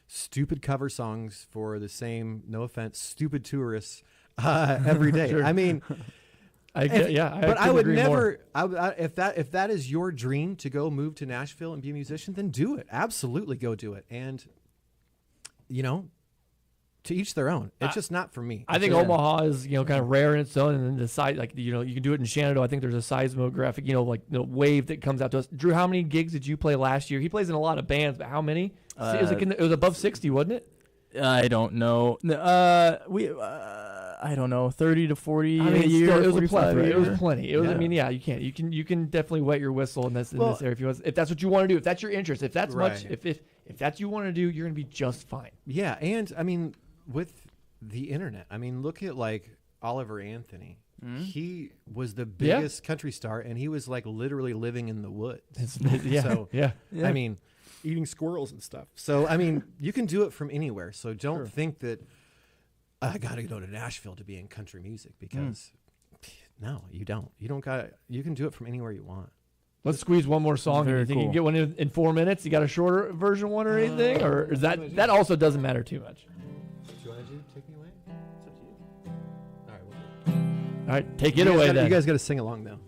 stupid cover songs for the same, no offense, stupid tourists every day. Sure. I mean, but I would never. If that is your dream to go move to Nashville and be a musician, then do it. Absolutely, go do it. And to each their own. It's just not for me. I think Omaha is kind of rare in its own, and then the size, like you can do it in Shenandoah. I think there's a seismographic like the wave that comes out to us. Drew, how many gigs did you play last year? He plays in a lot of bands, but how many? It was above 60, wasn't it? I don't know. I don't know, 30 to 40 a year. It was a plethora. It was plenty. It was. Yeah. I mean, yeah, you can't. You can definitely wet your whistle in this area if that's what you want to do. If that's your interest. If that's right. much. If that's what you want to do, you're gonna be just fine. Yeah, and I mean with the internet, I mean look at like Oliver Anthony. He was the biggest country star, and he was like literally living in the woods. I mean, eating squirrels and stuff. So I mean, you can do it from anywhere. So don't think that I got to go to Nashville to be in country music, because no, you don't. You don't got. You can do it from anywhere you want. Let's squeeze one more song. Very You think you cool. can get one in 4 minutes? You got a shorter version one or anything, or is that also doesn't matter too much? Do you want to take me away? It's up to you. All right. We'll do. All right, take it away then. You guys got to sing along though.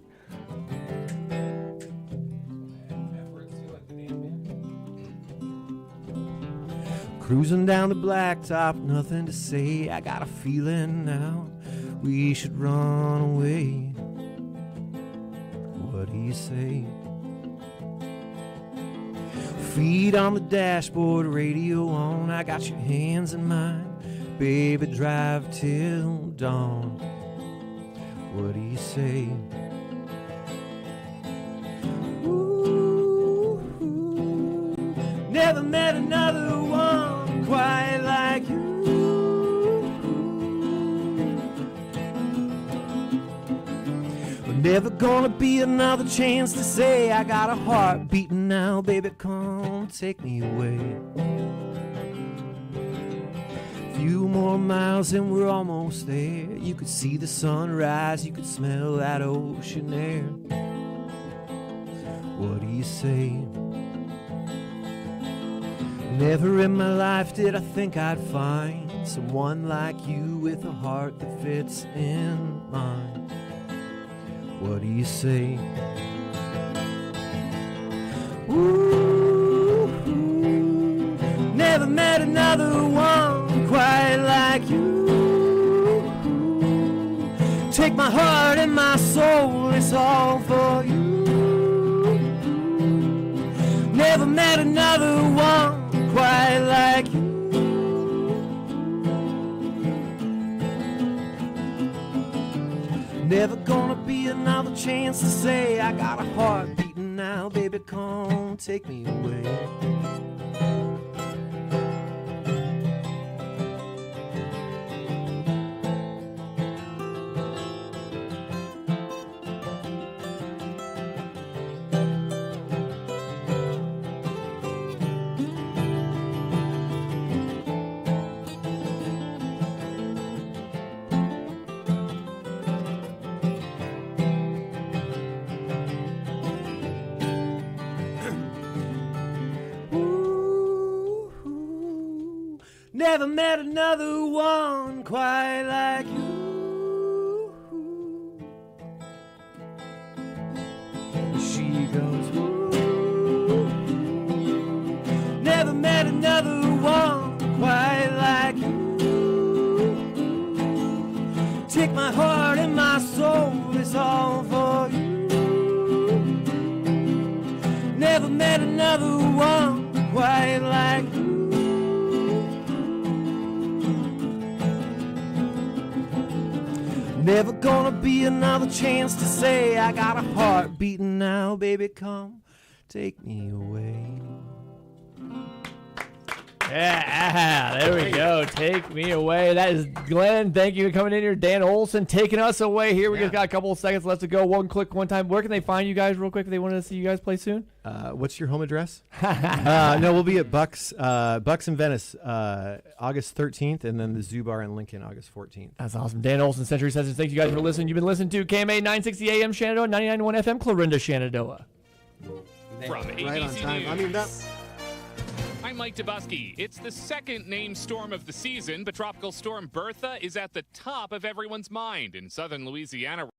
Cruising down the blacktop, nothing to say. I got a feeling now we should run away. What do you say? Feet on the dashboard, radio on. I got your hands in mine. Baby, drive till dawn. What do you say? Ooh, never met another one quite like you. Never gonna be another chance to say I got a heart beating now, baby, come take me away. Few more miles and we're almost there. You could see the sunrise, you could smell that ocean air. What do you say? Never in my life did I think I'd find someone like you with a heart that fits in mine. What do you say? Ooh, never met another one quite like you. Take my heart and my soul, it's all for you. Never met another one quite like you. Never gonna be another chance to say I got a heart beating now, baby, come take me away. Never met another one quite like you. She goes, ooh. Never met another one quite like you. Take my heart and my soul, it's all for you. Never met another one quite like you. Never gonna be another chance to say I got a heart beating now, baby, come take me away. Yeah, there we go. Take me away. That is Glenn. Thank you for coming in here. Dan Olsen taking us away here. We just got a couple of seconds left to go. One click, one time. Where can they find you guys real quick if they want to see you guys play soon? What's your home address? No, we'll be at Bucks in Venice, August 13th, and then the Zoo Bar in Lincoln, August 14th. That's awesome. Dan Olsen, Century Sessions. Thank you guys for listening. You've been listening to KMA 960 AM Shenandoah, 99.1 FM Clarinda, Shenandoah. From ABC Right on time. News. I mean, that. I'm Mike Dubusky. It's the second named storm of the season, but Tropical Storm Bertha is at the top of everyone's mind in southern Louisiana.